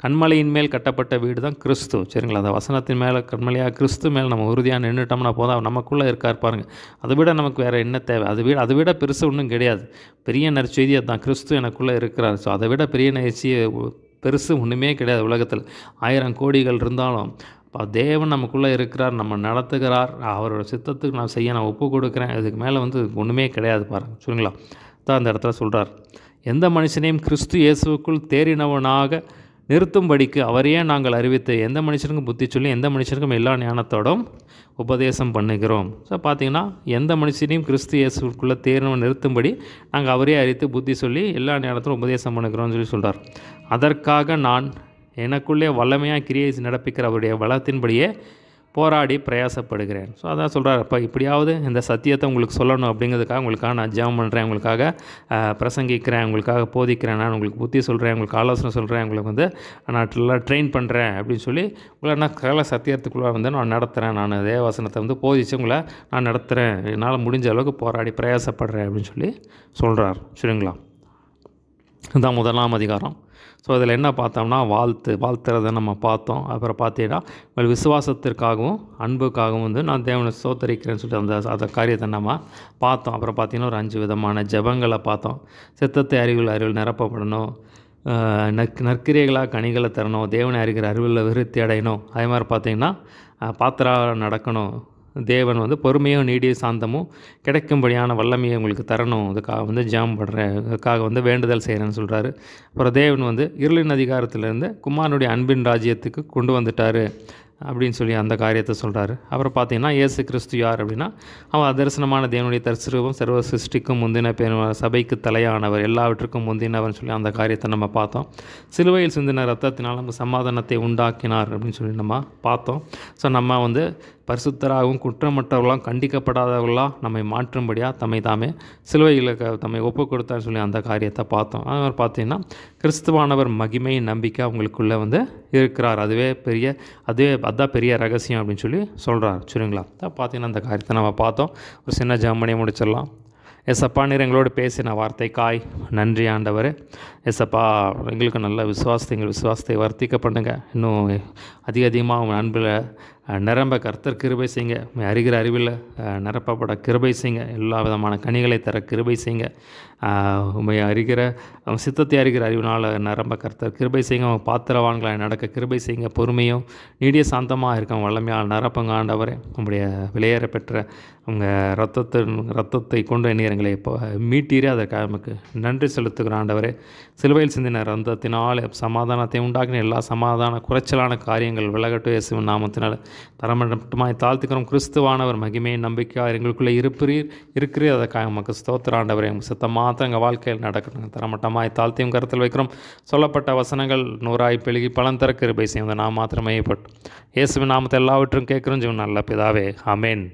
கண்மலையின் மேல் கட்டப்பட்ட வீடு தான் கிறிஸ்து. சரிங்களா? அந்த வசனத்தின் மேலே கண்மலையாக கிறிஸ்து மேலே நம்ம உறுதியாக நின்றுட்டோம்னா போதும், அவர் நமக்குள்ளே இருக்கார். பாருங்கள், அதை விட நமக்கு வேறு என்ன தேவை? அதை விட பெருசு ஒன்றும் கிடையாது. பெரிய நற்செய்தி அதுதான், கிறிஸ்து எனக்குள்ளே இருக்கிறார். ஸோ அதை விட பெரிய பெருசு ஒன்றுமே கிடையாது உலகத்தில். 1000 கோடிகள் இருந்தாலும் தேவன் நமக்குள்ளே இருக்கிறார், நம்ம நடத்துகிறார், அவரோட சித்தத்துக்கு நான் செய்ய நான் ஒப்பு கொடுக்குறேன். இதுக்கு மேலே ஒன்றுமே கிடையாது. பாருங்கள், சரிங்களா? தான் அந்த இடத்துல சொல்கிறார், எந்த மனுஷனையும் கிறிஸ்து இயேசுவுக்குள் தேறினவனாக நிறுத்தும்படிக்கு அவரையே நாங்கள் அறிவித்து எந்த மனுஷனுக்கும் புத்தி சொல்லி எந்த மனுஷனுக்கும் எல்லா ஞானத்தோடும் உபதேசம் பண்ணுகிறோம். ஸோ பார்த்திங்கன்னா எந்த மனுஷனையும் கிறிஸ்து இயேசுக்குள்ளே தேர்வு நிறுத்தும்படி நாங்கள் அவரே அறிவித்து புத்தி சொல்லி எல்லா ஞானத்தோடும் உபதேசம் பண்ணுகிறோம்னு சொல்கிறார். அதற்காக நான் எனக்குள்ளே வல்லமையாக கிரியை நடப்பிக்கிற அவருடைய வளத்தின்படியே போராடி பிரயாசப்படுகிறேன். ஸோ அதான் சொல்கிறார், அப்போ இப்படியாவது இந்த சத்தியத்தை உங்களுக்கு சொல்லணும் அப்படிங்கிறதுக்காக உங்களுக்காக நான் ஜெபம் பண்ணுறேன், உங்களுக்காக பிரசங்கிக்கிறேன், உங்களுக்காக போதிக்கிறேன், நான் உங்களுக்கு புத்தி சொல்கிறேன், உங்களுக்கு ஆலோசனை சொல்கிறேன், உங்களுக்கு நான் நல்லா ட்ரெயின் பண்ணுறேன் அப்படின்னு சொல்லி உங்களை நான் சகல சத்தியத்துக்குள்ளே நான் நடத்துகிறேன், நான் தேவவசனத்தை போதிச்சு உங்களை நான் நடத்துகிறேன், என்னால் முடிஞ்ச அளவுக்கு போராடி பிரயாசப்படுறேன் அப்படின்னு சொல்லி சொல்கிறார். சரிங்களா? இதுதான் 1ஆம் அதிகாரம். ஸோ அதில் என்ன பார்த்தோம்னா வாழ்த்துறதை நம்ம பார்த்தோம். அப்புறம் பார்த்தீங்கன்னா உங்கள் விசுவாசத்திற்காகவும் அன்புக்காகவும் நான் தேவனை சோத்தரிக்கிறேன்னு சொல்லிட்டு அந்த காரியத்தை நம்ம பார்த்தோம். அப்புறம் பார்த்திங்கன்னா ஒரு 5 விதமான ஜெபங்களை பார்த்தோம். சித்தத்தை அறிவில் நிரப்பப்படணும், நற்கிரியைகளாக கனிகளை தரணும், தேவனை அறிகிற அறிவில் விருத்தி அடையணும். அதே மாதிரி பார்த்திங்கன்னா பாத்திரா நடக்கணும், தேவன் பொறுமையும் நீடிய சாந்தமும் கிடைக்கும்படியான வல்லமையை உங்களுக்கு தரணும், அதுக்காக ஜெபம் பண்ணுறேன், அதுக்காக வேண்டுதல் செய்கிறேன்னு சொல்கிறாரு. அப்புறம் தேவன் இருளின் அதிகாரத்திலேருந்து குமாரனுடைய அன்பின் ராஜ்யத்துக்கு கொண்டு வந்துட்டார் அப்படின்னு சொல்லி அந்த காரியத்தை சொல்கிறாரு. அப்புறம் பார்த்திங்கன்னா இயேசு கிறிஸ்து யார் அப்படின்னா, அவன் தரிசனமான தேவனுடைய தரிசனமும் சர்வ சிருஷ்டிக்கும் முந்தின சபைக்கு தலையானவர், எல்லாவற்றுக்கும் முந்தினவர்னு சொல்லி அந்த காரியத்தை நம்ம பார்த்தோம். சிலுவையில் சிந்தின ரத்தத்தினால் நம்ம சமாதானத்தை உண்டாக்கினார் அப்படின்னு சொல்லி நம்ம பார்த்தோம். ஸோ நம்ம பரிசுத்தராகவும் குற்றமற்றவர்களாம் கண்டிக்கப்படாதவர்களாக நம்மை மாற்றும்படியாக தாமே சிலுவையில் தம்மை ஒப்பு கொடுத்தான்னு சொல்லி அந்த காரியத்தை பார்த்தோம். அது மாதிரி பார்த்திங்கன்னா கிறிஸ்துவானவர் மகிமை நம்பிக்கை அவங்களுக்குள்ளே இருக்கிறார், அதுதான் பெரிய ரகசியம் அப்படின்னு சொல்லி சொல்கிறார். சரிங்களா? பார்த்திங்கன்னா அந்த காரியத்தை நம்ம பார்த்தோம். ஒரு சின்ன ஜெபம் முடிச்சிடலாம். எஸ்அப்பா, நீர் எங்களோடு பேசின வார்த்தைக்காய் நன்றி ஆண்டவரே. எஸ்அப்பா, எங்களுக்கு நல்ல எங்கள் விசுவாசத்தை வர்த்திக்க பண்ணுங்கள், இன்னும் அதிகமாக உங்கள் அன்பில் நிரம்ப கர்த்தர் கிருபை செய்யுங்க, அறிகிற அறிவில் நிரப்பப்பட கிருபை செய்யுங்க, எல்லா விதமான கனிகளை தர கிருபை செய்யுங்க, உண்மை அறிகிற சித்தத்தை அறிகிற அறிவினால் நிரம்ப கர்த்தர் கிருபை செய்யுங்க, அவங்க பாத்திரவான்களை நடக்க கிருபை செய்யுங்க, பொறுமையும் நீடிய சாந்தமாக இருக்க வல்லமையால் நிரப்பங்க ஆண்டவரே. உங்களுடைய விலையேற பெற்ற உங்கள் ரத்தத்தை கொண்டு எங்களை இப்போ மீட்டீரே, அதற்காக நமக்கு நன்றி செலுத்துகிற ஆண்டவரே. சிலுவையில் சிந்தின ரத்தத்தினால் சமாதானத்தை உண்டாக்கின எல்லா சமாதான குறைச்சலான காரியங்கள் விலகட்டு இயேசுவின் நாமத்தினால் தரமட்டமாய் தாழ்த்துக்கிறோம். கிறிஸ்துவானவர் மகிமையை நம்பிக்கையாக எங்களுக்குள்ளே இருக்கிறீர், அதற்காக நமக்கு ஸ்தோத்திர ஆண்டவரே. உங்கள் சித்தம் மாத்திரம் எங்கள் வாழ்க்கையில் நடக்கணும். தரமட்டமாய் தாழ்த்தியும் கருத்தில் வைக்கிறோம். சொல்லப்பட்ட வசனங்கள் 100 பெருகி பலன் தர கிருபை செய்யும். நாம் மாத்திரமே பட்டு இயேசுவின் நாமத்தை எல்லாவற்றும் கேட்குறோம் ஜீவன் நல்ல பிதாவே, ஆமென்.